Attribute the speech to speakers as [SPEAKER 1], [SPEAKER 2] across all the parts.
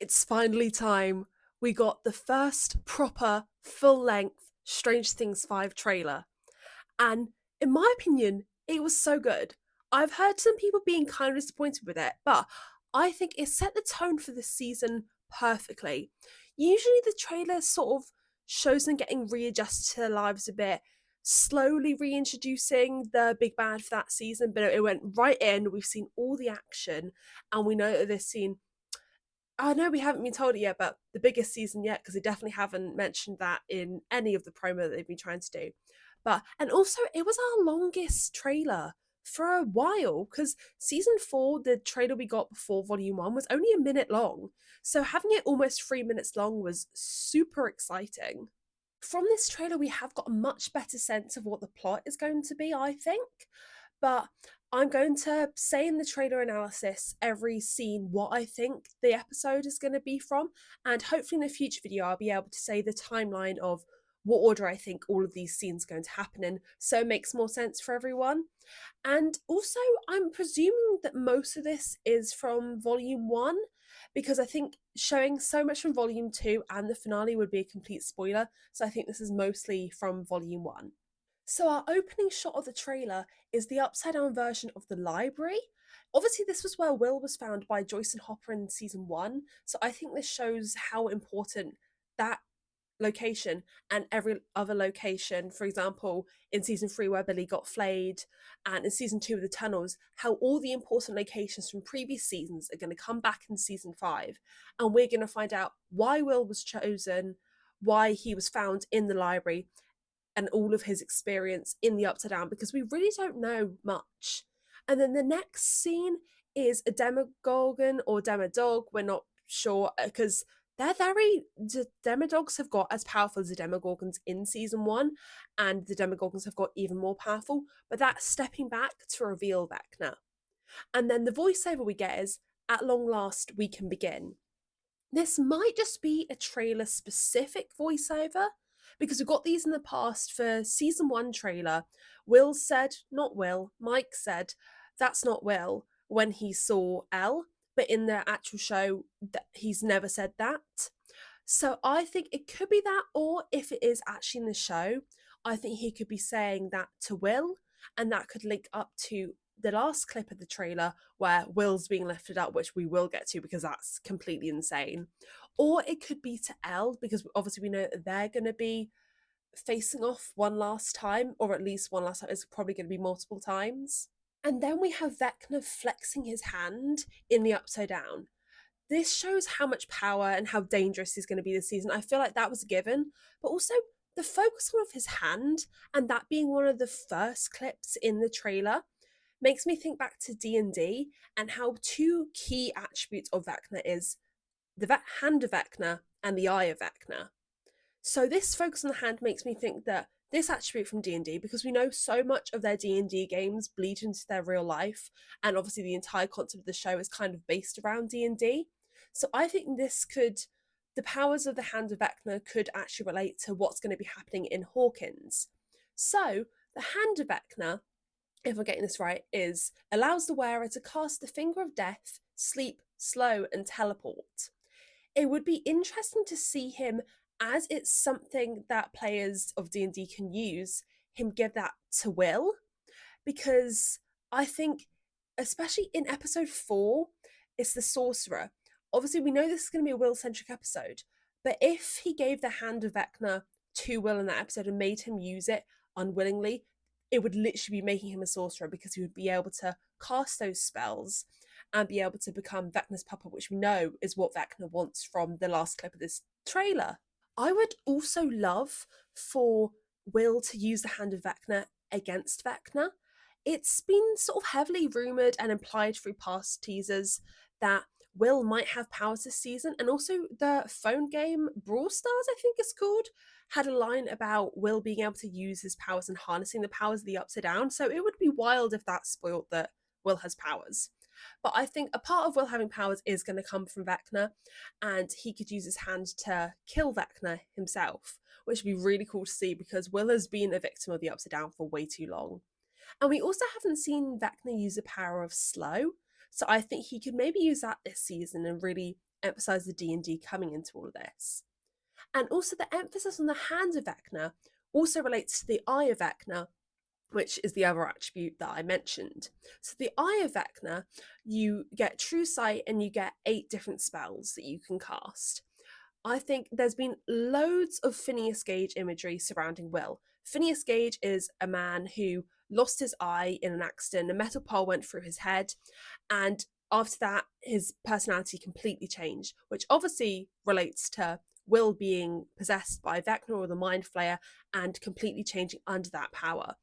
[SPEAKER 1] It's finally time. We got the first proper, full length Strange Things 5 trailer. And in my opinion, it was so good. I've heard some people being kind of disappointed with it, but I think it set the tone for this season perfectly. Usually, the trailer sort of shows them getting readjusted to their lives a bit, slowly reintroducing the big bad for that season, but it went right in. We've seen all the action, and we know that this scene I know we haven't been told it yet, but the biggest season yet, because they definitely haven't mentioned that in any of the promo that they've been trying to do. And also, it was our longest trailer for a while, because season 4, the trailer we got before volume 1, was only a minute long. So having it almost 3 minutes long was super exciting. From this trailer, we have got a much better sense of what the plot is going to be, I think. But I'm going to say in the trailer analysis every scene what I think the episode is going to be from, and hopefully in a future video I'll be able to say the timeline of what order I think all of these scenes are going to happen in, so it makes more sense for everyone. And also, I'm presuming that most of this is from volume 1, because I think showing so much from volume 2 and the finale would be a complete spoiler, so I think this is mostly from volume 1. So, our opening shot of the trailer is the upside down version of the library. Obviously, this was where Will was found by Joyce and Hopper in season 1, so I think this shows how important that location and every other location, for example, in season 3 where Billy got flayed, and in season 2 of the tunnels, how all the important locations from previous seasons are going to come back in season 5, and we're going to find out why Will was chosen, why he was found in the library, and all of his experience in the Upside Down, because we really don't know much. And then the next scene is a Demogorgon or Demodog, we're not sure, because the Demodogs have got as powerful as the Demogorgons in season 1, and the Demogorgons have got even more powerful, but that's stepping back to reveal Vecna. And then the voiceover we get is, "At long last, we can begin." This might just be a trailer specific voiceover, because we've got these in the past for season 1 trailer. Will said, not Will, Mike said, "That's not Will," when he saw Elle, but in the actual show, he's never said that. So I think it could be that, or if it is actually in the show, I think he could be saying that to Will, and that could link up to the last clip of the trailer where Will's being lifted up, which we will get to because that's completely insane. Or it could be to Elle, because obviously we know that they're going to be facing off one last time, or at least one last time. It's probably going to be multiple times. And then we have Vecna flexing his hand in the Upside Down. This shows how much power and how dangerous he's going to be this season. I feel like that was a given, but also the focus on of his hand, and that being one of the first clips in the trailer, makes me think back to D&D and how two key attributes of Vecna is the hand of Vecna and the eye of Vecna. So this focus on the hand makes me think that this attribute from D&D, because we know so much of their D&D games bleed into their real life, and obviously the entire concept of the show is kind of based around D&D. So I think the powers of the hand of Vecna could actually relate to what's going to be happening in Hawkins. So the hand of Vecna, if I'm getting this right, allows the wearer to cast the finger of death, sleep, slow, and teleport. It would be interesting to see him, as it's something that players of D&D can use, him give that to Will, because I think, especially in episode 4, it's the sorcerer. Obviously, we know this is going to be a Will-centric episode, but if he gave the hand of Vecna to Will in that episode and made him use it unwillingly, it would literally be making him a sorcerer, because he would be able to cast those spells and be able to become Vecna's puppet, which we know is what Vecna wants from the last clip of this trailer. I would also love for Will to use the hand of Vecna against Vecna. It's been sort of heavily rumoured and implied through past teasers that Will might have powers this season, and also the phone game Brawl Stars, I think it's called, had a line about Will being able to use his powers and harnessing the powers of the Upside Down, so it would be wild if that spoiled that Will has powers. But I think a part of Will having powers is going to come from Vecna, and he could use his hand to kill Vecna himself, which would be really cool to see, because Will has been a victim of the Upside Down for way too long. And we also haven't seen Vecna use the power of slow, so I think he could maybe use that this season and really emphasize the D&D coming into all of this. And also the emphasis on the hands of Vecna also relates to the eye of Vecna, which is the other attribute that I mentioned. So the eye of Vecna, you get true sight and you get 8 different spells that you can cast. I think there's been loads of Phineas Gage imagery surrounding Will. Phineas Gage is a man who lost his eye in an accident. A metal pole went through his head, and after that, his personality completely changed, which obviously relates to Will being possessed by Vecna or the Mind Flayer and completely changing under that power.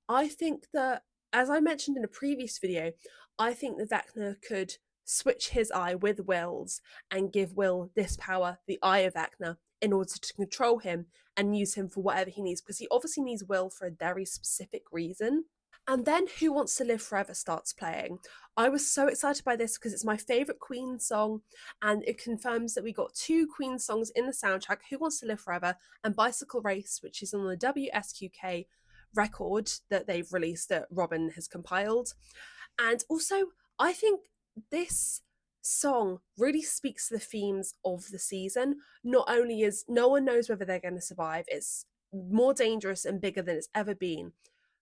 [SPEAKER 1] I think that, as I mentioned in a previous video, I think that Vecna could switch his eye with Will's and give Will this power, the eye of Vecna, in order to control him and use him for whatever he needs, because he obviously needs Will for a very specific reason. And then Who Wants to Live Forever starts playing. I was so excited by this because it's my favourite Queen song, and it confirms that we got 2 Queen songs in the soundtrack, Who Wants to Live Forever and Bicycle Race, which is on the WSQK record that they've released that Robin has compiled. And also, I think this song really speaks to the themes of the season. Not only is no one knows whether they're going to survive, it's more dangerous and bigger than it's ever been,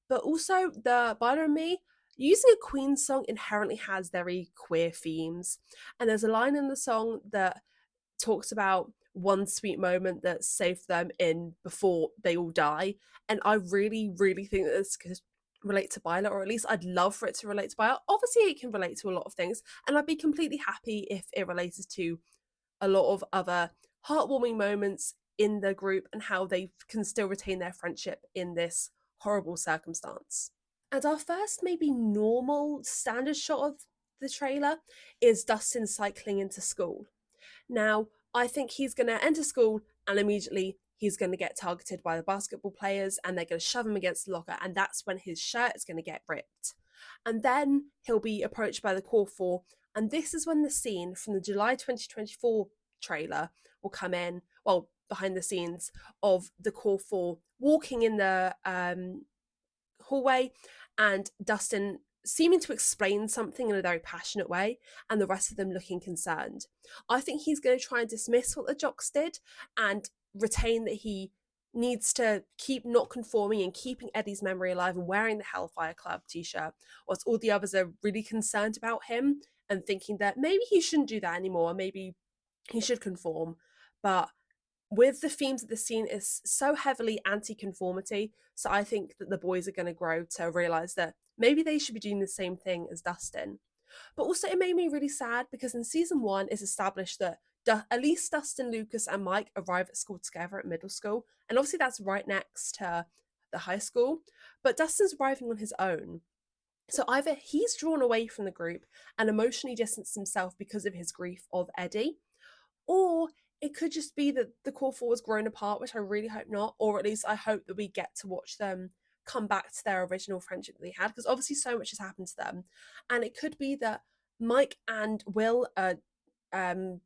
[SPEAKER 1] but also the Byler and Me, using a Queen song inherently has very queer themes. And there's a line in the song that talks about one sweet moment that saved them in before they all die. And I really, really think that this could relate to Byler, or at least I'd love for it to relate to Byler. Obviously, it can relate to a lot of things, and I'd be completely happy if it related to a lot of other heartwarming moments in the group and how they can still retain their friendship in this horrible circumstance. And our first, maybe normal standard shot of the trailer is Dustin cycling into school. Now, I think he's going to enter school and immediately he's going to get targeted by the basketball players and they're going to shove him against the locker, and that's when his shirt is going to get ripped. And then he'll be approached by the core 4, and this is when the scene from the July 2024 trailer will come in, well, behind the scenes of the core 4 walking in the hallway and Dustin seeming to explain something in a very passionate way and the rest of them looking concerned. I think he's going to try and dismiss what the jocks did and retain that he needs to keep not conforming and keeping Eddie's memory alive and wearing the Hellfire Club t-shirt, whilst all the others are really concerned about him and thinking that maybe he shouldn't do that anymore, maybe he should conform. But with the themes of the scene is so heavily anti-conformity, so I think that the boys are going to grow to realise that maybe they should be doing the same thing as Dustin. But also it made me really sad because in season 1 it's established that at least Dustin, Lucas and Mike arrive at school together at middle school, and obviously that's right next to the high school, but Dustin's arriving on his own. So either he's drawn away from the group and emotionally distanced himself because of his grief of Eddie, or it could just be that the core 4 was grown apart, which I really hope not, or at least I hope that we get to watch them come back to their original friendship that they had, because obviously so much has happened to them. And it could be that Mike and Will are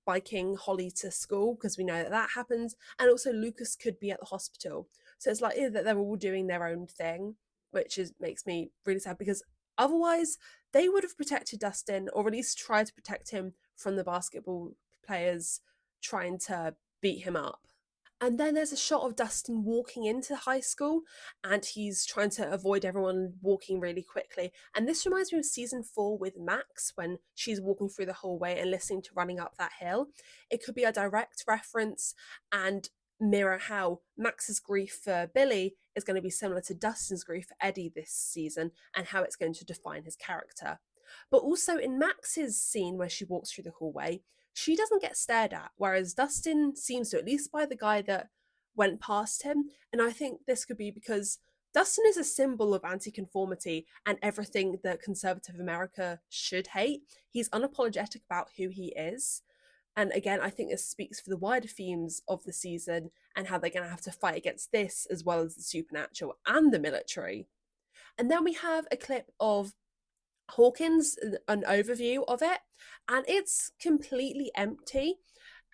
[SPEAKER 1] biking Holly to school, because we know that that happens, and also Lucas could be at the hospital. So it's likely that they're all doing their own thing, which makes me really sad, because otherwise they would have protected Dustin, or at least tried to protect him from the basketball players trying to beat him up. And then there's a shot of Dustin walking into high school and he's trying to avoid everyone walking really quickly. And this reminds me of season 4 with Max when she's walking through the hallway and listening to Running Up That Hill. It could be a direct reference and mirror how Max's grief for Billy is going to be similar to Dustin's grief for Eddie this season and how it's going to define his character. But also in Max's scene where she walks through the hallway, she doesn't get stared at, whereas Dustin seems to, at least by the guy that went past him. And I think this could be because Dustin is a symbol of anti-conformity and everything that conservative America should hate. He's unapologetic about who he is. And again, I think this speaks for the wider themes of the season and how they're going to have to fight against this as well as the supernatural and the military. And then we have a clip of Hawkins, an overview of it, and it's completely empty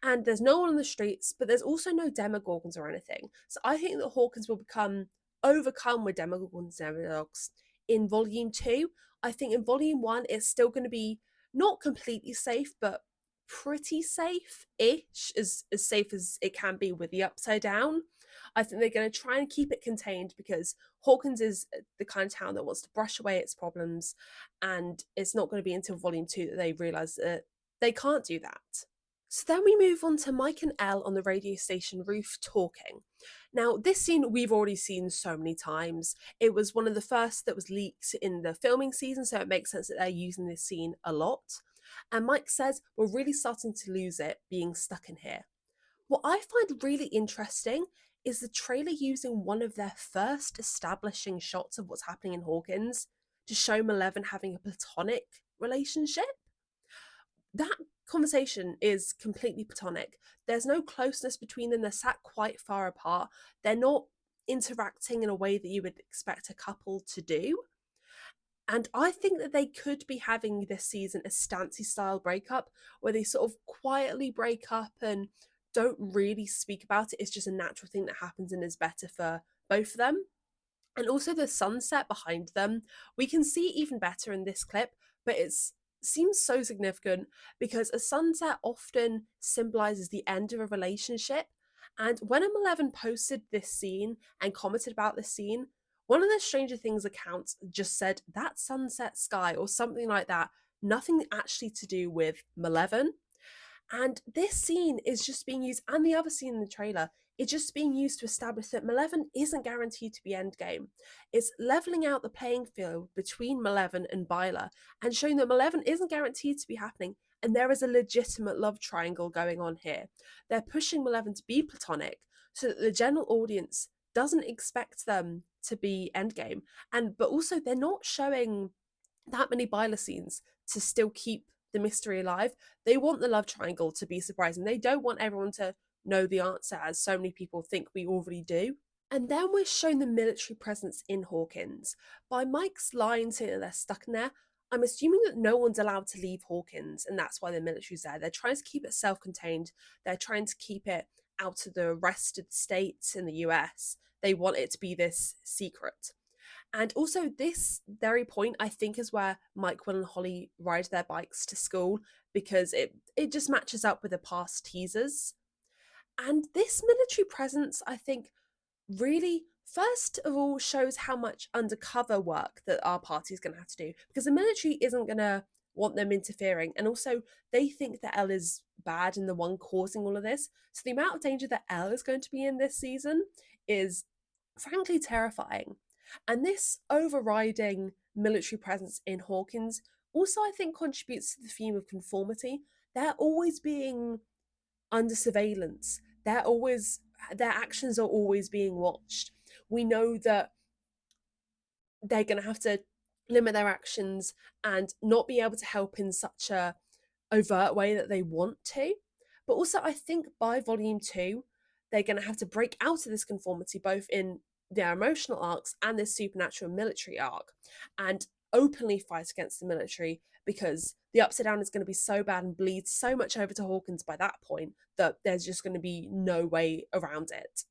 [SPEAKER 1] and there's no one on the streets, but there's also no demogorgons or anything. So I think that Hawkins will become overcome with demogorgons and demodogs in volume 2. I think in volume 1 it's still going to be not completely safe, but pretty safe-ish, as safe as it can be with the Upside Down. I think they're going to try and keep it contained because Hawkins is the kind of town that wants to brush away its problems, and it's not going to be until Volume 2 that they realise that they can't do that. So then we move on to Mike and Elle on the radio station roof talking. Now, this scene we've already seen so many times. It was one of the first that was leaked in the filming season, so it makes sense that they're using this scene a lot. And Mike says, we're really starting to lose it being stuck in here. What I find really interesting is the trailer using one of their first establishing shots of what's happening in Hawkins to show Malevolent having a platonic relationship. That conversation is completely platonic. There's no closeness between them. They're sat quite far apart. They're not interacting in a way that you would expect a couple to do. And I think that they could be having this season a Stancy style breakup where they sort of quietly break up and don't really speak about it. It's just a natural thing that happens and is better for both of them. And also the sunset behind them, we can see even better in this clip, but it seems so significant because a sunset often symbolizes the end of a relationship. And when M11 posted this scene and commented about this scene, one of the Stranger Things accounts just said that sunset sky or something like that, nothing actually to do with Malevolent. And this scene is just being used, and the other scene in the trailer, it's just being used to establish that Malevolent isn't guaranteed to be endgame. It's leveling out the playing field between Malevolent and Byla and showing that Malevolent isn't guaranteed to be happening, and there is a legitimate love triangle going on here. They're pushing Malevolent to be platonic so that the general audience doesn't expect them to be endgame. But also they're not showing that many Byla scenes to still keep the mystery alive. They want the love triangle to be surprising. They don't want everyone to know the answer, as so many people think we already do. And then we're shown the military presence in Hawkins. By Mike's line saying that they're stuck in there, I'm assuming that no one's allowed to leave Hawkins, and that's why the military's there. They're trying to keep it self-contained. They're trying to keep it out of the rest of the states in the US. They want it to be this secret. And also this very point, I think, is where Mike, Will, and Holly ride their bikes to school because it just matches up with the past teasers. And this military presence, I think, really, first of all, shows how much undercover work that our party is going to have to do because the military isn't going to want them interfering. And also, they think that Elle is bad and the one causing all of this. So the amount of danger that Elle is going to be in this season is frankly terrifying. And this overriding military presence in Hawkins also, I think, contributes to the theme of conformity. They're always being under surveillance. Their actions are always being watched. We know that they're going to have to limit their actions and not be able to help in such a overt way that they want to. But also, I think by volume 2, they're going to have to break out of this conformity, both in their emotional arcs and this supernatural military arc, and openly fight against the military because the Upside Down is going to be so bad and bleed so much over to Hawkins by that point that there's just going to be no way around it.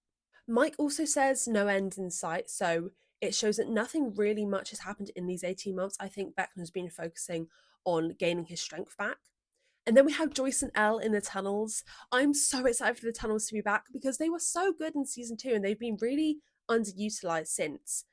[SPEAKER 1] Mike also says no end in sight, so it shows that nothing really much has happened in these 18 months. I think Vecna's been focusing on gaining his strength back. And then we have Joyce and Elle in the tunnels. I'm so excited for the tunnels to be back because they were so good in season 2 and they've been really underutilized since.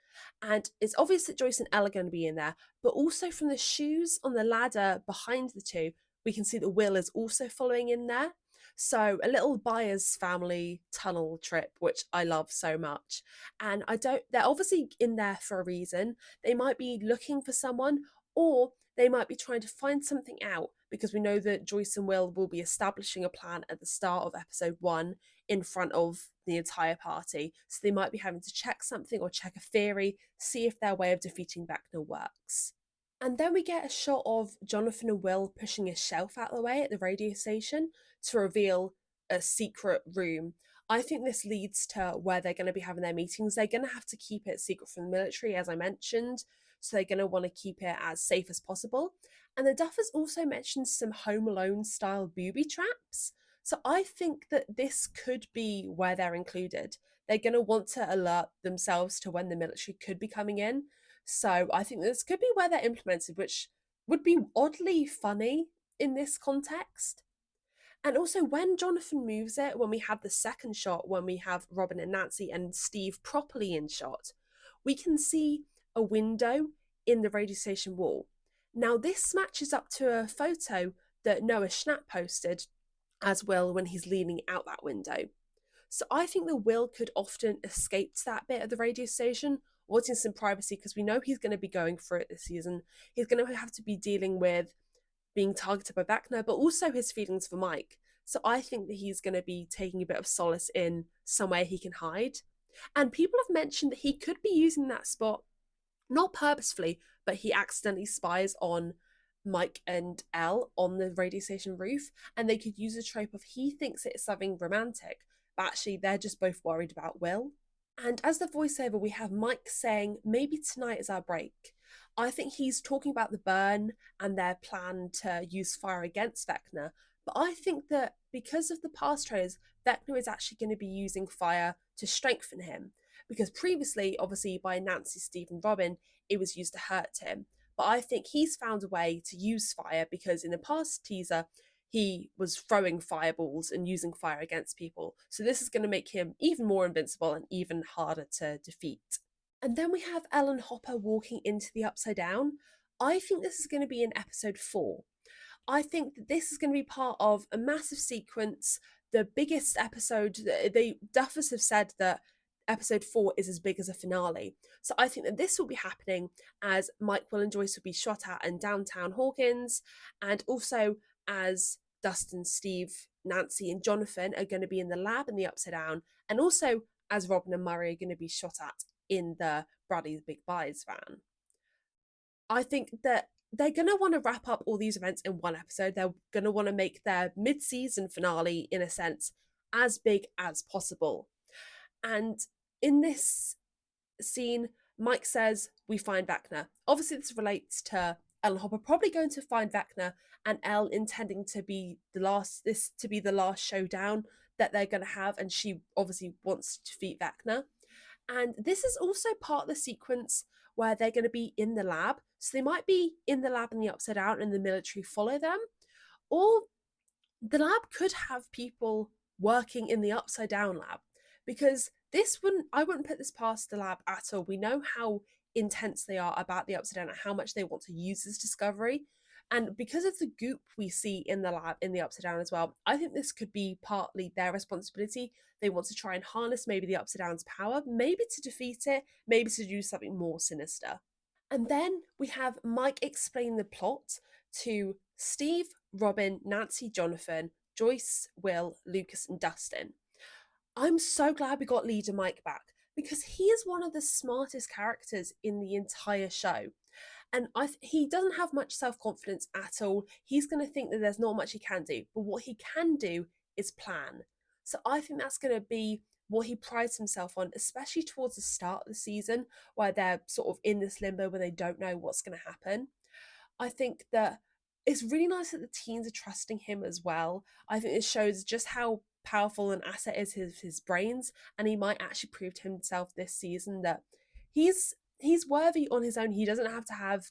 [SPEAKER 1] And it's obvious that Joyce and Elle are going to be in there, but also from the shoes on the ladder behind the two, we can see that Will is also following in there. So a little Byers family tunnel trip, which I love so much. And they're obviously in there for a reason. They might be looking for someone, or they might be trying to find something out because we know that Joyce and will be establishing a plan at the start of episode 1 in front of the entire party. So they might be having to check something or check a theory, see if their way of defeating Vecna works. And then we get a shot of Jonathan and Will pushing a shelf out of the way at the radio station to reveal a secret room. I think this leads to where they're going to be having their meetings. They're going to have to keep it secret from the military, as I mentioned, so they're going to want to keep it as safe as possible. And the Duffers also mentioned some Home Alone style booby traps. So I think that this could be where they're included. They're going to want to alert themselves to when the military could be coming in. So I think this could be where they're implemented, which would be oddly funny in this context. And also, when Jonathan moves it, when we have the second shot, when we have Robin and Nancy and Steve properly in shot, we can see a window in the radio station wall. Now, this matches up to a photo that Noah Schnapp posted as well when he's leaning out that window. So I think that Will could often escape to that bit of the radio station, wanting some privacy, because we know he's going to be going through it this season. He's going to have to be dealing with being targeted by Vecna, but also his feelings for Mike. So I think that he's going to be taking a bit of solace in somewhere he can hide. And people have mentioned that he could be using that spot, not purposefully, but he accidentally spies on Mike and Elle on the radio station roof, and they could use a trope of he thinks it's something romantic, but actually they're just both worried about Will. And as the voiceover, we have Mike saying, maybe tonight is our break. I think he's talking about the burn and their plan to use fire against Vecna. But I think that because of the past trailers, Vecna is actually going to be using fire to strengthen him. Because previously, obviously, by Nancy, Steve, and Robin, it was used to hurt him. But I think he's found a way to use fire because in the past teaser, he was throwing fireballs and using fire against people. So this is going to make him even more invincible and even harder to defeat. And then we have Ellen Hopper walking into the Upside Down. I think this is going to be in episode 4. I think that this is going to be part of a massive sequence, the biggest episode. The Duffers have said that episode 4 is as big as a finale. So I think that this will be happening as Mike, Will, and Joyce will be shot at in downtown Hawkins, and also as Dustin, Steve, Nancy, and Jonathan are going to be in the lab in the Upside Down, and also as Robin and Murray are going to be shot at in the Bradley's Big Buys van. I think that they're going to want to wrap up all these events in one episode. They're going to want to make their mid-season finale, in a sense, as big as possible. And in this scene, Mike says, we find Vecna. Obviously, this relates to Ellen Hopper probably going to find Vecna, and Elle intending to be the last showdown that they're going to have, and she obviously wants to defeat Vecna. And this is also part of the sequence where they're going to be in the lab. So they might be in the lab in the Upside Down and the military follow them. Or the lab could have people working in the Upside Down lab. Because I wouldn't put this past the lab at all. We know how intense they are about the Upside Down and how much they want to use this discovery. And because of the goop we see in the lab in the Upside Down as well, I think this could be partly their responsibility. They want to try and harness maybe the Upside Down's power, maybe to defeat it, maybe to do something more sinister. And then we have Mike explain the plot to Steve, Robin, Nancy, Jonathan, Joyce, Will, Lucas, and Dustin. I'm so glad we got Leader Mike back because he is one of the smartest characters in the entire show. And he doesn't have much self-confidence at all. He's going to think that there's not much he can do. But what he can do is plan. So I think that's going to be what he prides himself on, especially towards the start of the season, where they're sort of in this limbo where they don't know what's going to happen. I think that it's really nice that the teens are trusting him as well. I think it shows just how powerful an asset is his brains, and he might actually prove to himself this season that he's worthy on his own. He doesn't have to have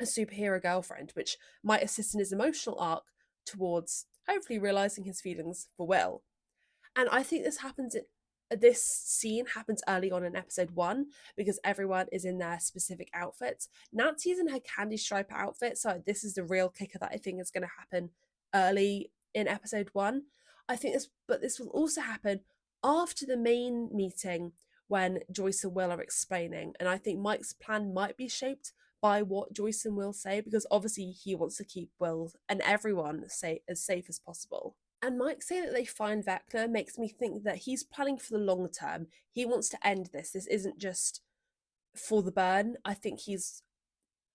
[SPEAKER 1] a superhero girlfriend, which might assist in his emotional arc towards hopefully realizing his feelings for Will. And I think this scene happens early on in episode 1 because everyone is in their specific outfits. Nancy's in her candy stripe outfit, so this is the real kicker that I think is going to happen early in episode 1. But this will also happen after the main meeting when Joyce and Will are explaining. And I think Mike's plan might be shaped by what Joyce and Will say, because obviously he wants to keep Will and everyone as safe as possible. And Mike saying that they find Vecna makes me think that he's planning for the long term. He wants to end this. This isn't just for the burn. I think he's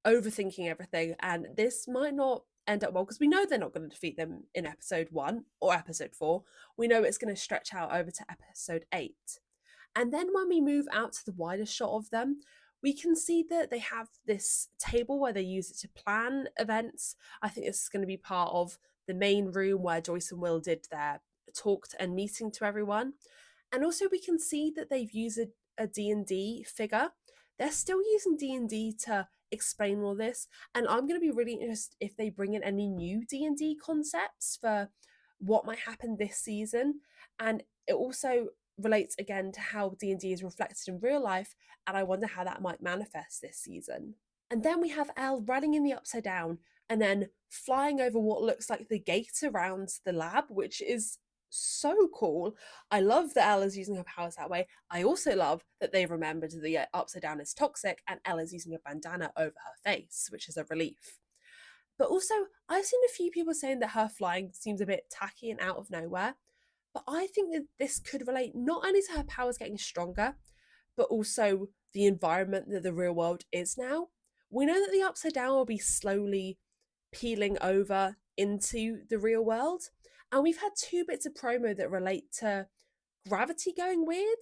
[SPEAKER 1] overthinking everything, and this might not end up well because we know they're not going to defeat them in episode 1 or episode 4. We know it's going to stretch out over to episode 8. And then when we move out to the wider shot of them, we can see that they have this table where they use it to plan events. I think this is going to be part of the main room where Joyce and Will did their talk and meeting to everyone. And also we can see that they've used a D&D figure. They're still using D&D to explain all this, and I'm going to be really interested if they bring in any new D&D concepts for what might happen this season, and it also relates again to how D&D is reflected in real life, and I wonder how that might manifest this season. And then we have Elle running in the Upside Down and then flying over what looks like the gate around the lab, which is so cool. I love that Elle is using her powers that way. I also love that they remembered the Upside Down is toxic and Elle is using a bandana over her face, which is a relief. But also, I've seen a few people saying that her flying seems a bit tacky and out of nowhere. But I think that this could relate not only to her powers getting stronger, but also the environment that the real world is now. We know that the Upside Down will be slowly peeling over into the real world. And we've had two bits of promo that relate to gravity going weird.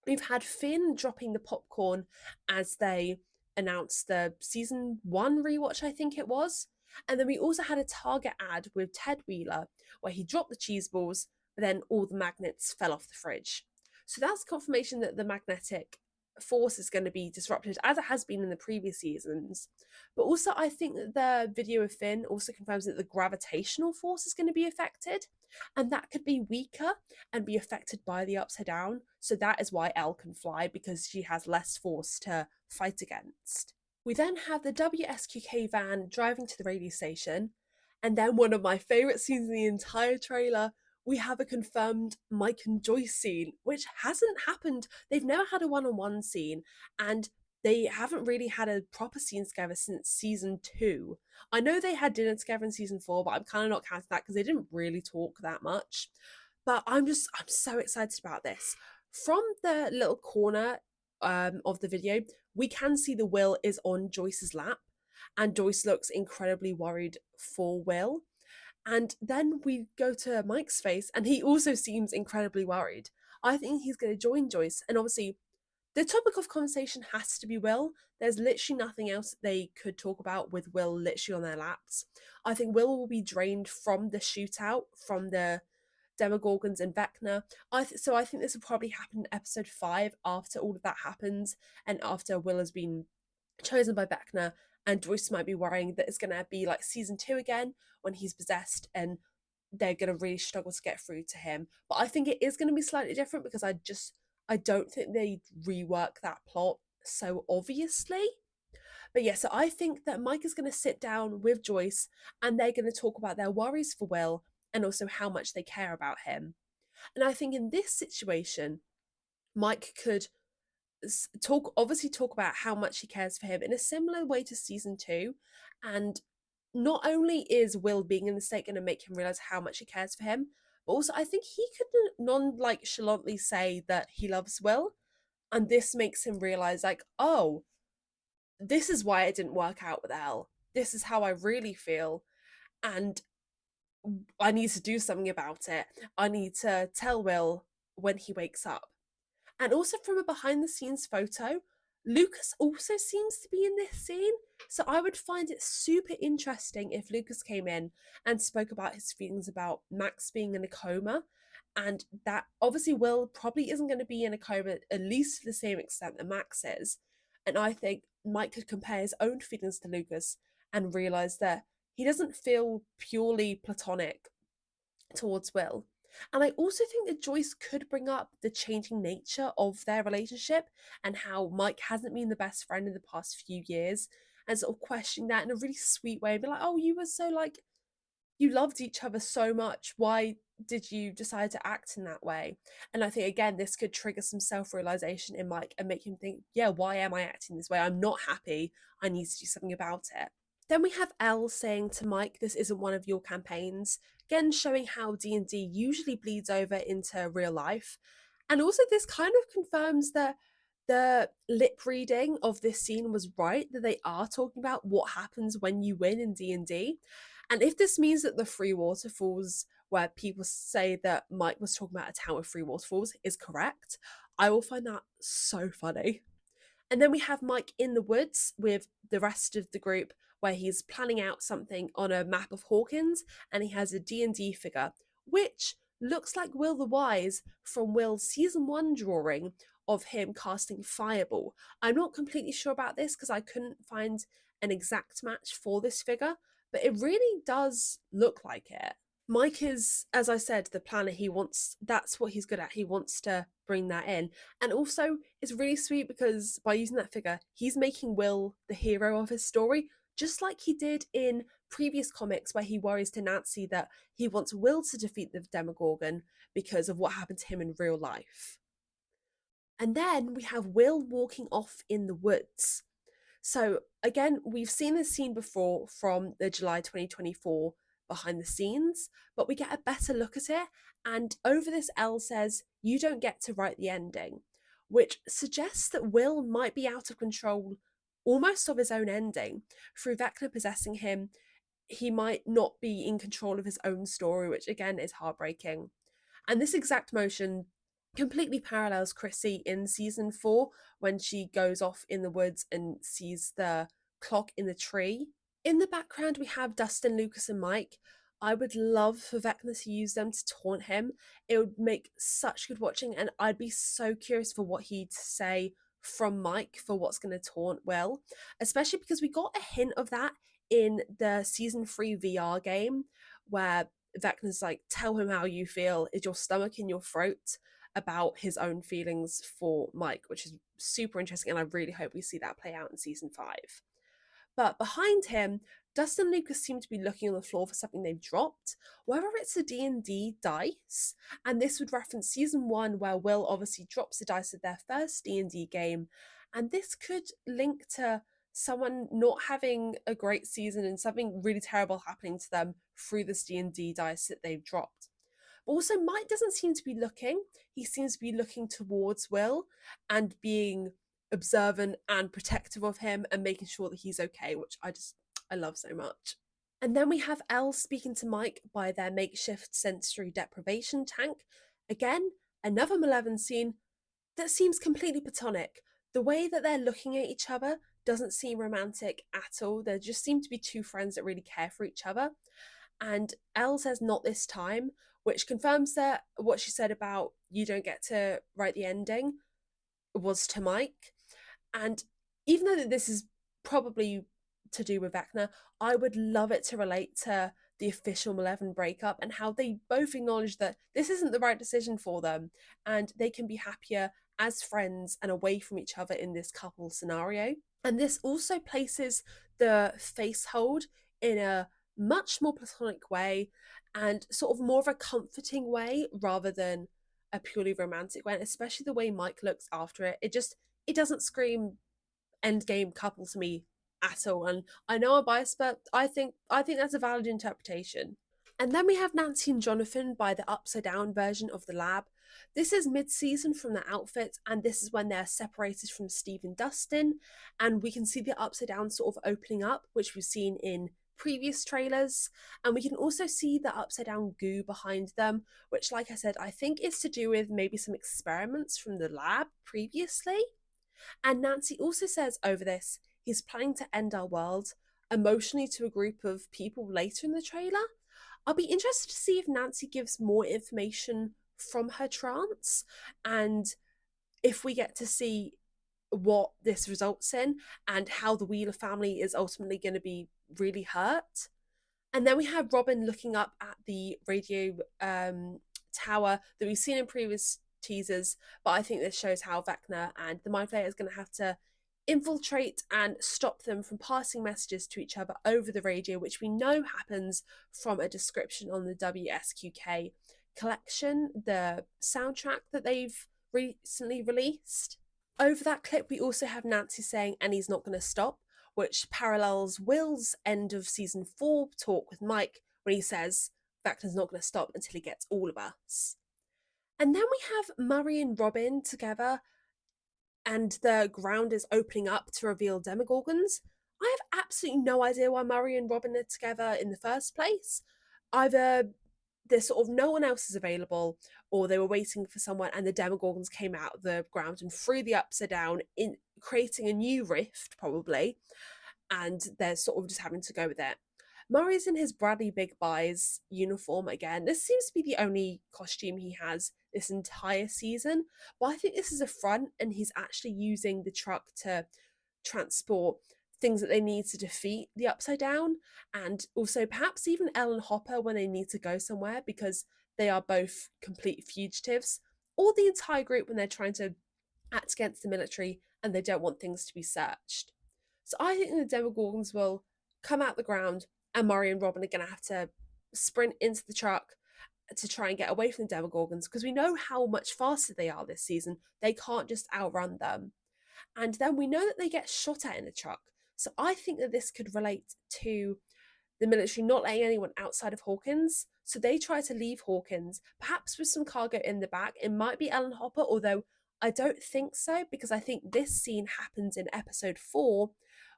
[SPEAKER 1] We've had Finn dropping the popcorn as they announced the season 1 rewatch, I think it was. And then we also had a Target ad with Ted Wheeler where he dropped the cheese balls, but then all the magnets fell off the fridge. So that's confirmation that the magnetic force is going to be disrupted as it has been in the previous seasons. But also, I think that the video of Finn also confirms that the gravitational force is going to be affected, and that could be weaker and be affected by the Upside Down. So that is why Elle can fly, because she has less force to fight against. We then have the WSQK van driving to the radio station, and then one of my favourite scenes in the entire trailer, we have a confirmed Mike and Joyce scene, which hasn't happened. They've never had a one-on-one scene, and they haven't really had a proper scene together since season 2. I know they had dinner together in season 4, but I'm kind of not counting that because they didn't really talk that much. But I'm so excited about this. From the little corner of the video, we can see the Will is on Joyce's lap, and Joyce looks incredibly worried for Will. And then we go to Mike's face, and he also seems incredibly worried. I think he's going to join Joyce, and obviously, the topic of conversation has to be Will. There's literally nothing else that they could talk about with Will literally on their laps. I think Will will be drained from the shootout, from the Demogorgons and Vecna. So I think this will probably happen in episode 5 after all of that happens, and after Will has been chosen by Vecna, and Joyce might be worrying that it's going to be like season 2 again when he's possessed and they're going to really struggle to get through to him. But I think it is going to be slightly different because I don't think they rework that plot so obviously. But yeah, so I think that Mike is going to sit down with Joyce and they're going to talk about their worries for Will and also how much they care about him. And I think in this situation, Mike could talk about how much he cares for him in a similar way to season 2. And not only is Will being in the state going to make him realize how much he cares for him, but also I think he could nonchalantly say that he loves Will, and this makes him realize like, oh, this is why it didn't work out with Elle. This is how I really feel, and I need to do something about it. I need to tell Will when he wakes up. And also from a behind the scenes photo, Lucas also seems to be in this scene. So I would find it super interesting if Lucas came in and spoke about his feelings about Max being in a coma. And that obviously Will probably isn't going to be in a coma, at least to the same extent that Max is. And I think Mike could compare his own feelings to Lucas and realise that he doesn't feel purely platonic towards Will. And I also think that Joyce could bring up the changing nature of their relationship and how Mike hasn't been the best friend in the past few years, and sort of questioning that in a really sweet way and be like, oh, you were so like, you loved each other so much. Why did you decide to act in that way? And I think, again, this could trigger some self-realization in Mike and make him think, yeah, why am I acting this way? I'm not happy. I need to do something about it. Then we have Elle saying to Mike, this isn't one of your campaigns, again showing how D&D usually bleeds over into real life. And also this kind of confirms that the lip reading of this scene was right, that they are talking about what happens when you win in D&D. And if this means that the free waterfalls, where people say that Mike was talking about a town with free waterfalls, is correct, I will find that so funny. And then we have Mike in the woods with the rest of the group where he's planning out something on a map of Hawkins, and he has a D&D figure, which looks like Will the Wise from Will's season 1 drawing of him casting Fireball. I'm not completely sure about this because I couldn't find an exact match for this figure, but it really does look like it. Mike is, as I said, the planner. That's what he's good at. He wants to bring that in. And also, it's really sweet because by using that figure, he's making Will the hero of his story, just like he did in previous comics where he worries to Nancy that he wants Will to defeat the Demogorgon because of what happened to him in real life. And then we have Will walking off in the woods. So again, we've seen this scene before from the July 2024 behind the scenes, but we get a better look at it. And over this, Elle says, "You don't get to write the ending," which suggests that Will might be out of control almost of his own ending. Through Vecna possessing him, he might not be in control of his own story, which again is heartbreaking. And this exact motion completely parallels Chrissy in season 4 when she goes off in the woods and sees the clock in the tree. In the background, we have Dustin, Lucas, and Mike. I would love for Vecna to use them to taunt him. It would make such good watching, and I'd be so curious for what he'd say from Mike for what's going to taunt Will, especially because we got a hint of that in the season 3 VR game where Vecna's like, "Tell him how you feel. Is your stomach in your throat?" about his own feelings for Mike, which is super interesting, and I really hope we see that play out in season 5. But behind him, Dustin and Lucas seem to be looking on the floor for something they've dropped, whether it's a D&D dice, and this would reference season 1 where Will obviously drops the dice at their first D&D game, and this could link to someone not having a great season and something really terrible happening to them through this D&D dice that they've dropped. Also, Mike doesn't seem to be looking. He seems to be looking towards Will and being observant and protective of him and making sure that he's okay, which I love so much. And then we have Elle speaking to Mike by their makeshift sensory deprivation tank. Again, another Malevolent scene that seems completely platonic. The way that they're looking at each other doesn't seem romantic at all. There just seem to be two friends that really care for each other. And Elle says, "Not this time," which confirms that what she said about "you don't get to write the ending" was to Mike. And even though this is probably to do with Vecna, I would love it to relate to the official Malevolent breakup and how they both acknowledge that this isn't the right decision for them and they can be happier as friends and away from each other in this couple scenario. And this also places the face hold in a much more platonic way and sort of more of a comforting way rather than a purely romantic way, and especially the way Mike looks after it. It doesn't scream endgame couple to me at all. And I know I'm biased, but I think that's a valid interpretation. And then we have Nancy and Jonathan by the upside down version of the lab. This is mid-season from the outfit, and this is when they're separated from Steve and Dustin, and we can see the upside down sort of opening up, which we've seen in previous trailers, and we can also see the upside down goo behind them, which, like I said, I think is to do with maybe some experiments from the lab previously. And Nancy also says over this, he's planning to end our world emotionally to a group of people later in the trailer. I'll be interested to see if Nancy gives more information from her trance and if we get to see what this results in and how the Wheeler family is ultimately going to be really hurt. And then we have Robin looking up at the radio tower that we've seen in previous teasers, but I think this shows how Vecna and the Mind Flayer is going to have to infiltrate and stop them from passing messages to each other over the radio, which we know happens from a description on the WSQK collection, the soundtrack that they've recently released. Over that clip, we also have Nancy saying, "And he's not going to stop," which parallels Will's end of season 4 talk with Mike when he says, "Vecna's not going to stop until he gets all of us." And then we have Murray and Robin together and the ground is opening up to reveal Demogorgons. I have absolutely no idea why Murray and Robin are together in the first place. Either there's sort of no one else is available, or they were waiting for someone and the Demogorgons came out of the ground and threw the upside down, in creating a new rift, probably, and they're sort of just having to go with it. Murray's in his Bradley Big Buys uniform again. This seems to be the only costume he has this entire season, but I think this is a front and he's actually using the truck to transport things that they need to defeat the Upside Down, and also perhaps even Elle and Hopper when they need to go somewhere because they are both complete fugitives, or the entire group when they're trying to act against the military and they don't want things to be searched. So I think the Demogorgons will come out the ground, and Murray and Robin are going to have to sprint into the truck to try and get away from the Demogorgons, because we know how much faster they are this season. They can't just outrun them. And then we know that they get shot at in the truck. So I think that this could relate to the military not letting anyone outside of Hawkins. So they try to leave Hawkins, perhaps with some cargo in the back. It might be Ellen Hopper, although I don't think so, because I think this scene happens in episode 4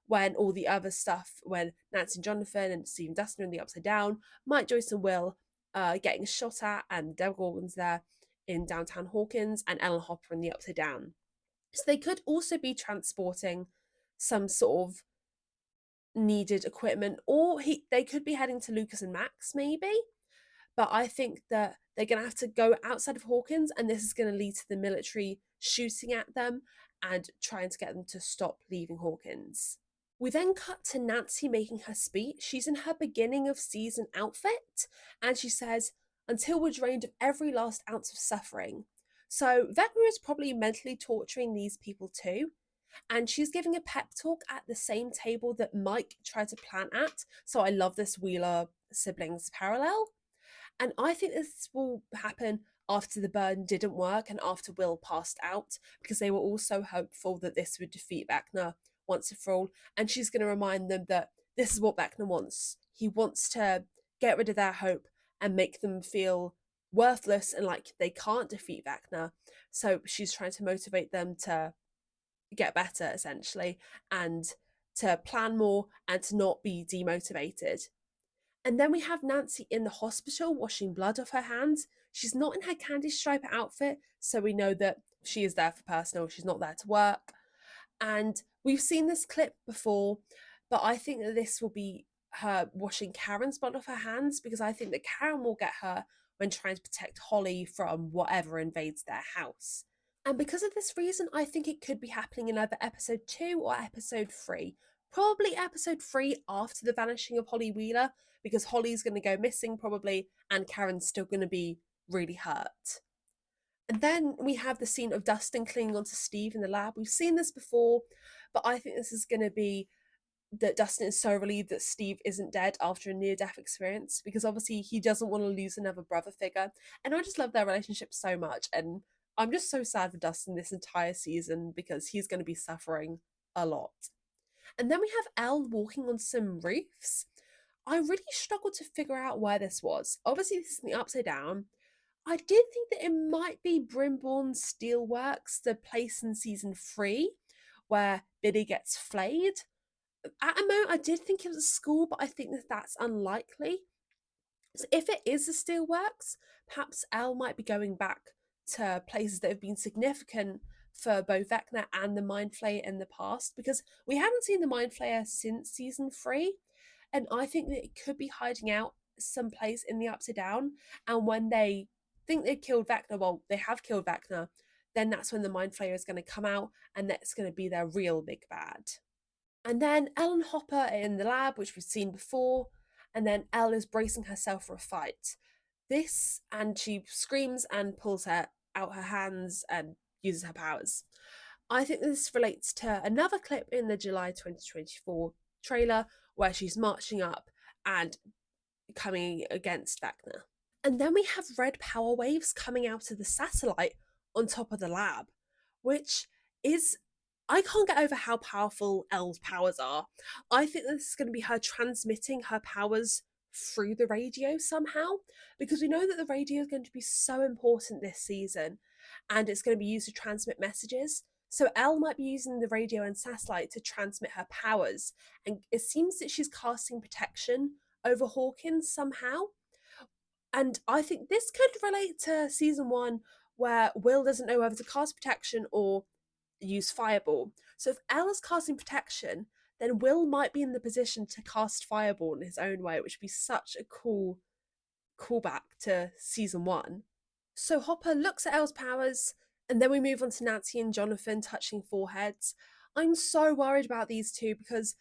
[SPEAKER 1] when all the other stuff, when Nancy and Jonathan and Steve and Dustin are in the Upside Down, Mike, Joyce and Will getting shot at, and Demogorgons there in downtown Hawkins, and Ellen Hopper in the Upside Down. So they could also be transporting some sort of needed equipment, or they could be heading to Lucas and Max maybe. But I think that they're going to have to go outside of Hawkins, and this is going to lead to the military shooting at them and trying to get them to stop leaving Hawkins. We then cut to Nancy making her speech. She's in her beginning of season outfit, and she says, "Until we're drained of every last ounce of suffering." So Vecna is probably mentally torturing these people too. And she's giving a pep talk at the same table that Mike tried to plant at. So I love this Wheeler siblings parallel. And I think this will happen after the burn didn't work and after Will passed out, because they were all so hopeful that this would defeat Vecna once and for all. And she's going to remind them that this is what Vecna wants. He wants to get rid of their hope and make them feel worthless and like they can't defeat Vecna. So she's trying to motivate them to get better, essentially, and to plan more and to not be demotivated. And then we have Nancy in the hospital washing blood off her hands. She's not in her candy striper outfit, so we know that she is there for personal, she's not there to work. And we've seen this clip before, but I think that this will be her washing Karen's blood off her hands, because I think that Karen will get her when trying to protect Holly from whatever invades their house. And because of this reason, I think it could be happening in either episode 2 or episode 3. Probably episode 3 after the vanishing of Holly Wheeler, because Holly's going to go missing probably, and Karen's still going to be really hurt. And then we have the scene of Dustin clinging onto Steve in the lab. We've seen this before, but I think this is going to be that Dustin is so relieved that Steve isn't dead after a near-death experience, because obviously he doesn't want to lose another brother figure. And I just love their relationship so much, and I'm just so sad for Dustin this entire season because he's going to be suffering a lot. And then we have Elle walking on some roofs. I really struggled to figure out where this was. Obviously, this is in the Upside Down. I did think that it might be Brimborn Steelworks, the place in season 3 where Biddy gets flayed. At a moment, I did think it was a school, but I think that that's unlikely. So if it is the Steelworks, perhaps Elle might be going back to places that have been significant for both Vecna and the Mind Flayer in the past, because we haven't seen the Mind Flayer since season 3, and I think that it could be hiding out someplace in the Upside Down, and when they think they've killed Vecna, well, they have killed Vecna, then that's when the Mind Flayer is going to come out, and that's going to be their real big bad. And then Elle and Hopper are in the lab, which we've seen before, and then Elle is bracing herself for a fight. This, and she screams and pulls out her hands and uses her powers. I think this relates to another clip in the July 2024 trailer where she's marching up and coming against Vecna. And then we have red power waves coming out of the satellite on top of the lab, which is, I can't get over how powerful Elle's powers are. I think this is going to be her transmitting her powers through the radio somehow, because we know that the radio is going to be so important this season and it's going to be used to transmit messages. So Elle might be using the radio and satellite to transmit her powers, and it seems that she's casting protection over Hawkins somehow. And I think this could relate to season 1 where Will doesn't know whether to cast protection or use Fireball. So if Elle is casting protection, then Will might be in the position to cast Fireball in his own way, which would be such a cool callback to season 1. So Hopper looks at Elle's powers, and then we move on to Nancy and Jonathan touching foreheads. I'm so worried about these two because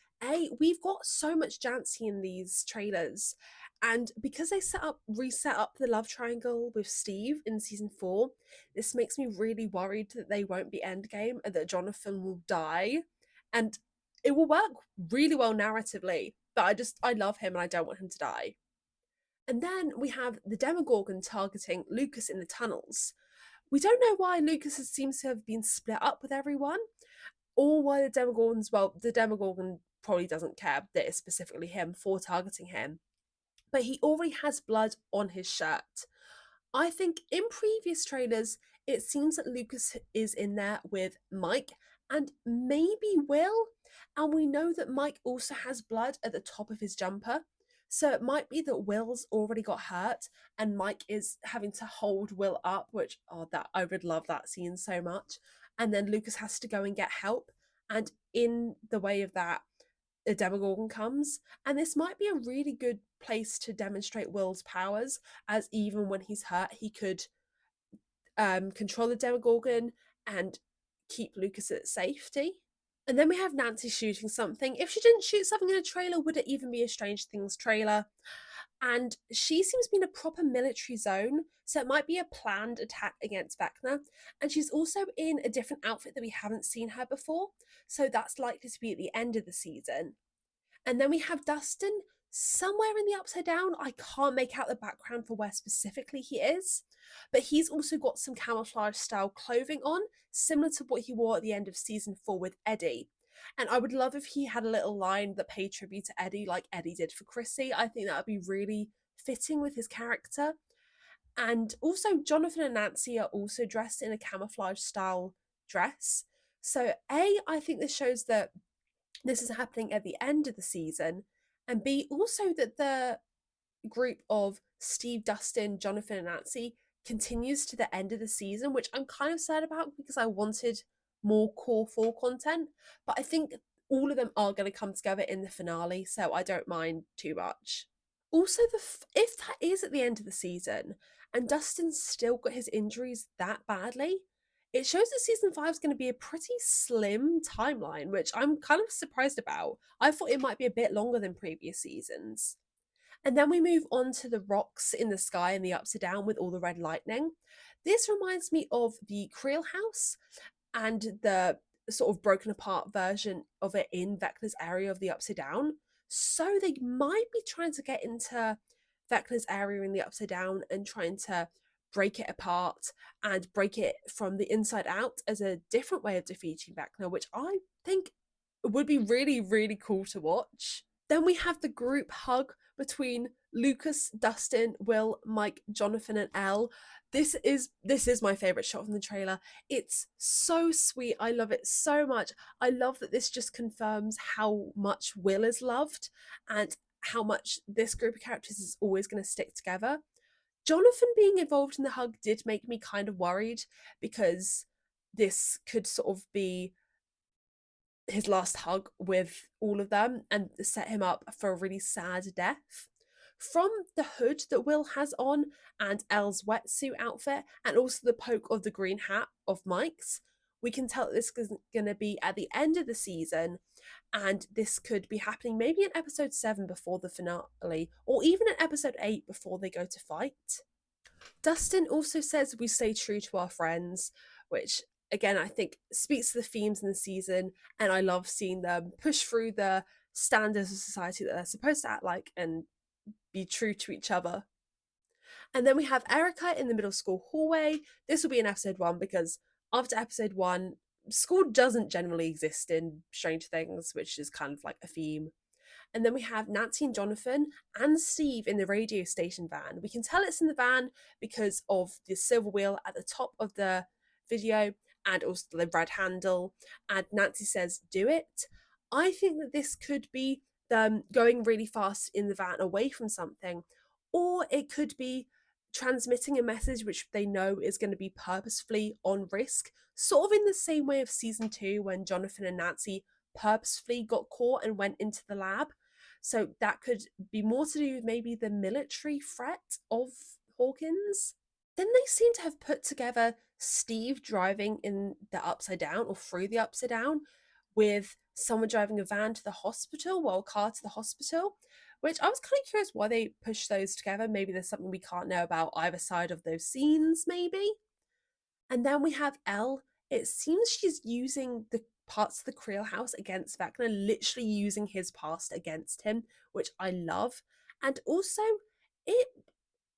[SPEAKER 1] we've got so much Jancy in these trailers, and because they reset up the love triangle with Steve in season 4, this makes me really worried that they won't be endgame and that Jonathan will die, and it will work really well narratively. But I love him and I don't want him to die. And then we have the Demogorgon targeting Lucas in the tunnels. We don't know why Lucas seems to have been split up with everyone, or why the Demogorgon probably doesn't care that it's specifically him for targeting him, but he already has blood on his shirt. I think in previous trailers, it seems that Lucas is in there with Mike and maybe Will, and we know that Mike also has blood at the top of his jumper. So it might be that Will's already got hurt and Mike is having to hold Will up, which, oh, that I would love that scene so much. And then Lucas has to go and get help. And in the way of that, a Demogorgon comes, and this might be a really good place to demonstrate Will's powers, as even when he's hurt, he could control the Demogorgon and keep Lucas at safety. And then we have Nancy shooting something. If she didn't shoot something in a trailer, would it even be a Strange Things trailer? And she seems to be in a proper military zone, so it might be a planned attack against Vecna. And she's also in a different outfit that we haven't seen her before, so that's likely to be at the end of the season. And then we have Dustin somewhere in the Upside Down. I can't make out the background for where specifically he is, but he's also got some camouflage style clothing on, similar to what he wore at the end of season 4 with Eddie. And I would love if he had a little line that paid tribute to Eddie, like Eddie did for Chrissy. I think that would be really fitting with his character. And also, Jonathan and Nancy are also dressed in a camouflage style dress. So, I think this shows that this is happening at the end of the season, and B, also that the group of Steve, Dustin, Jonathan, and Nancy continues to the end of the season, which I'm kind of sad about because I wanted more core 4 content, but I think all of them are going to come together in the finale, so I don't mind too much. Also, if that is at the end of the season and Dustin's still got his injuries that badly, it shows that season 5 is going to be a pretty slim timeline, which I'm kind of surprised about. I thought it might be a bit longer than previous seasons. And then we move on to the rocks in the sky and the upside down with all the red lightning. This reminds me of the Creel house and the sort of broken apart version of it in Vecna's area of the upside down. So they might be trying to get into Vecna's area in the upside down and trying to break it apart and break it from the inside out as a different way of defeating Vecna, which I think would be really, really cool to watch. Then we have the group hug between Lucas, Dustin, Will, Mike, Jonathan, and Elle. This is my favorite shot from the trailer. It's so sweet. I love it so much. I love that this just confirms how much Will is loved and how much this group of characters is always going to stick together. Jonathan being involved in the hug did make me kind of worried because this could sort of be his last hug with all of them and set him up for a really sad death. From the hood that Will has on and Elle's wetsuit outfit, and also the poke of the green hat of Mike's, we can tell that this is going to be at the end of the season, and this could be happening maybe in episode 7 before the finale, or even in episode 8 before they go to fight. Dustin also says we stay true to our friends, which again I think speaks to the themes in the season, and I love seeing them push through the standards of society that they're supposed to act like and be true to each other. And then we have Erica in the middle school hallway. This will be in episode 1 because after episode 1, school doesn't generally exist in Strange Things, which is kind of like a theme. And then we have Nancy and Jonathan and Steve in the radio station van. We can tell it's in the van because of the silver wheel at the top of the video and also the red handle. And Nancy says, "Do it." I think that this could be them going really fast in the van away from something, or it could be transmitting a message which they know is going to be purposefully on risk, sort of in the same way of season 2 when Jonathan and Nancy purposefully got caught and went into the lab. So that could be more to do with maybe the military threat of Hawkins. Then they seem to have put together Steve driving in the upside down or through the upside down with someone driving a van to the hospital, well, a car to the hospital, which I was kind of curious why they pushed those together. Maybe there's something we can't know about either side of those scenes, maybe. And then we have Elle. It seems she's using the parts of the Creel house against Vecna, literally using his past against him, which I love. And also, it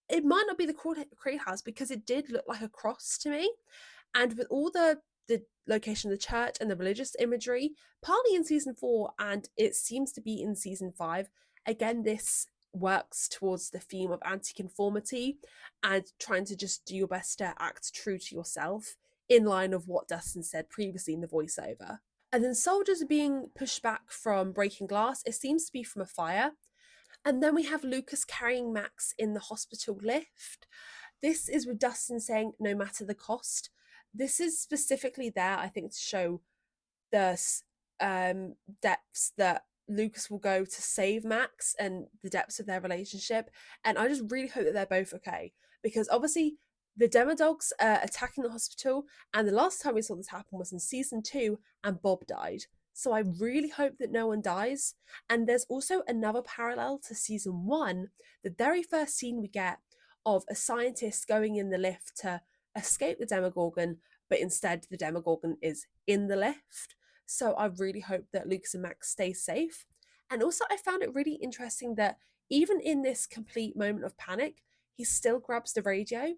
[SPEAKER 1] it might not be the Creel house because it did look like a cross to me. And with all the location of the church and the religious imagery, partly in season 4, and it seems to be in season 5. Again, this works towards the theme of anti-conformity and trying to just do your best to act true to yourself, in line of what Dustin said previously in the voiceover. And then soldiers are being pushed back from breaking glass. It seems to be from a fire. And then we have Lucas carrying Max in the hospital lift. This is with Dustin saying, no matter the cost. This is specifically there, I think, to show the depths that Lucas will go to save Max and the depths of their relationship. And I just really hope that they're both okay. Because obviously, the Demodogs are attacking the hospital, and the last time we saw this happen was in season 2, and Bob died. So I really hope that no one dies. And there's also another parallel to season 1, the very first scene we get of a scientist going in the lift to escape the Demogorgon, but instead the Demogorgon is in the lift. So I really hope that Lucas and Max stay safe. And also, I found it really interesting that even in this complete moment of panic, he still grabs the radio.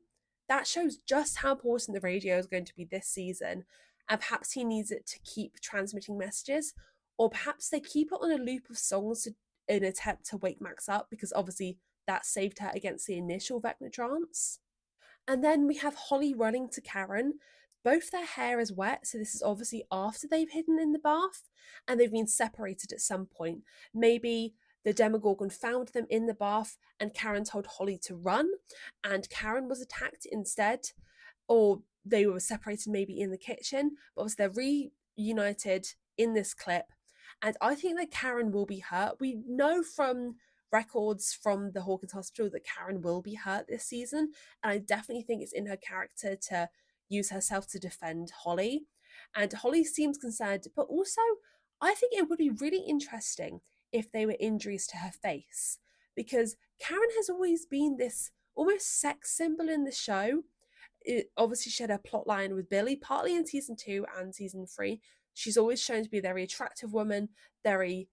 [SPEAKER 1] That shows just how important the radio is going to be this season, and perhaps he needs it to keep transmitting messages, or perhaps they keep it on a loop of songs in an attempt to wake Max up, because obviously that saved her against the initial Vecna trance. And then we have Holly running to Karen. Both their hair is wet, so this is obviously after they've hidden in the bath and they've been separated at some point. Maybe the Demogorgon found them in the bath and Karen told Holly to run, and Karen was attacked instead, or they were separated maybe in the kitchen, but obviously they're reunited in this clip. And I think that Karen will be hurt. We know from records from the Hawkins Hospital that Karen will be hurt this season, and I definitely think it's in her character to use herself to defend Holly. And Holly seems concerned, but also I think it would be really interesting if they were injuries to her face, because Karen has always been this almost sex symbol in the show. Obviously, she had a plot line with Billy, partly in season 2 and season 3. She's always shown to be a very attractive woman, very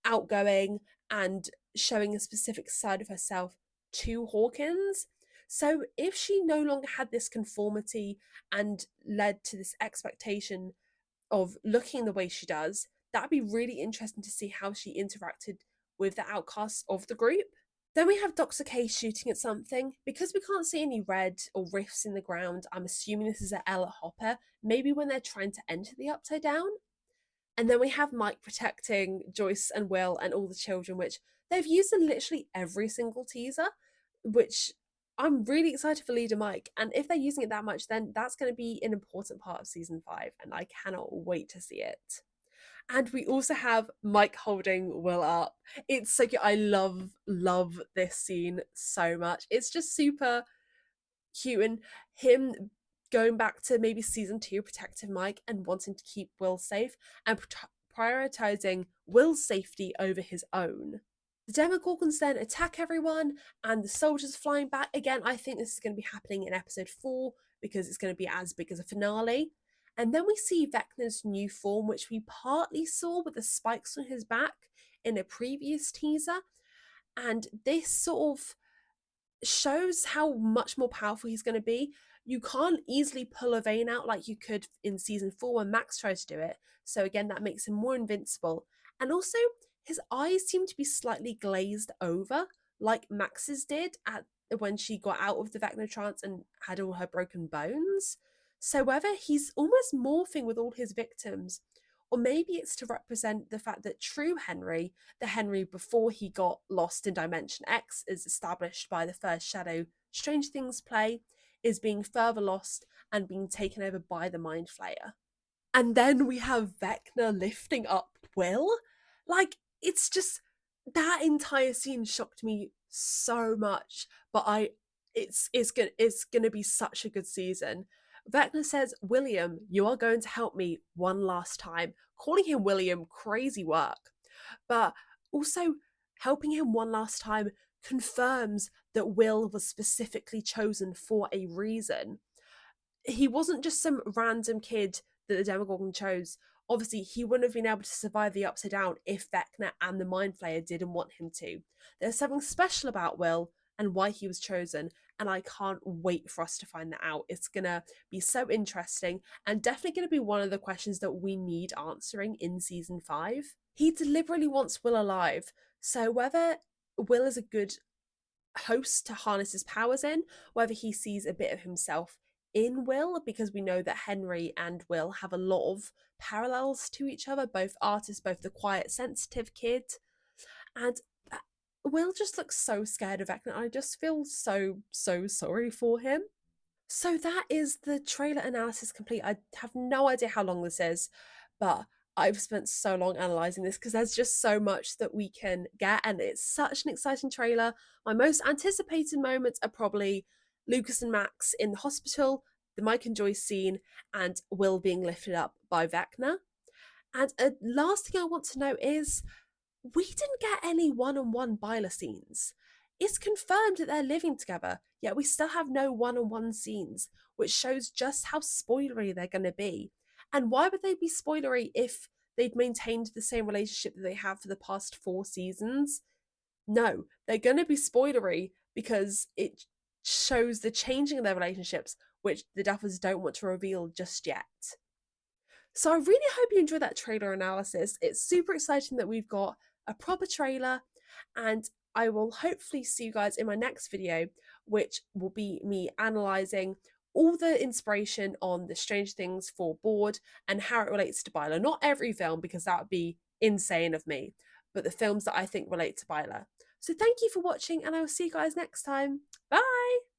[SPEAKER 1] outgoing, and showing a specific side of herself to Hawkins. So if she no longer had this conformity and led to this expectation of looking the way she does, that'd be really interesting to see how she interacted with the outcasts of the group. Then we have Dr. K shooting at something. Because we can't see any red or rifts in the ground, I'm assuming this is an Ella Hopper, maybe when they're trying to enter the Upside Down. And then we have Mike protecting Joyce and Will and all the children, which they've used in literally every single teaser, which I'm really excited for Leader Mike. And if they're using it that much, then that's going to be an important part of season 5, and I cannot wait to see it. And we also have Mike holding Will up. It's so cute. I love this scene so much. It's just super cute, and him going back to maybe season 2, protective Mike, and wanting to keep Will safe and prioritizing Will's safety over his own. The Demogorgons then attack everyone, and the soldiers flying back. Again, I think this is going to be happening in episode 4 because it's going to be as big as a finale. And then we see Vecna's new form, which we partly saw with the spikes on his back in a previous teaser. And this sort of shows how much more powerful he's going to be. You can't easily pull a vein out like you could in season 4 when Max tried to do it. So again, that makes him more invincible. And also, his eyes seem to be slightly glazed over, like Max's did when she got out of the Vecna trance and had all her broken bones. So whether he's almost morphing with all his victims, or maybe it's to represent the fact that true Henry, the Henry before he got lost in Dimension X, is established by the first Shadow Strange Things play, is being further lost and being taken over by the Mind Flayer. And then we have Vecna lifting up Will. Like, it's just, that entire scene shocked me so much. But it's gonna be such a good season. Vecna says, William, you are going to help me one last time. Calling him William, crazy work. But also, helping him one last time confirms that Will was specifically chosen for a reason. He wasn't just some random kid that the Demogorgon chose. Obviously, he wouldn't have been able to survive the Upside Down if Vecna and the Mind Flayer didn't want him to. There's something special about Will and why he was chosen, and I can't wait for us to find that out. It's gonna be so interesting and definitely gonna be one of the questions that we need answering in season 5. He deliberately wants Will alive, so whether Will is a good host to harness his powers in, whether he sees a bit of himself in Will, because we know that Henry and Will have a lot of parallels to each other, both artists, both the quiet, sensitive kid. And Will just looks so scared of Vecna. I just feel so sorry for him. So that is the trailer analysis complete. I have no idea how long this is, but I've spent so long analysing this because there's just so much that we can get, and it's such an exciting trailer. My most anticipated moments are probably Lucas and Max in the hospital, the Mike and Joyce scene, and Will being lifted up by Vecna. And a last thing I want to know is we didn't get any one-on-one Byler scenes. It's confirmed that they're living together, yet we still have no one-on-one scenes, which shows just how spoilery they're going to be. And why would they be spoilery if they'd maintained the same relationship that they have for the past 4 seasons? No, they're going to be spoilery because it shows the changing of their relationships, which the Duffers don't want to reveal just yet. So I really hope you enjoyed that trailer analysis. It's super exciting that we've got a proper trailer, and I will hopefully see you guys in my next video, which will be me analysing all the inspiration on the Stranger Things 4 board and how it relates to Byler. Not every film, because that would be insane of me, but the films that I think relate to Byler. So thank you for watching, and I will see you guys next time. Bye!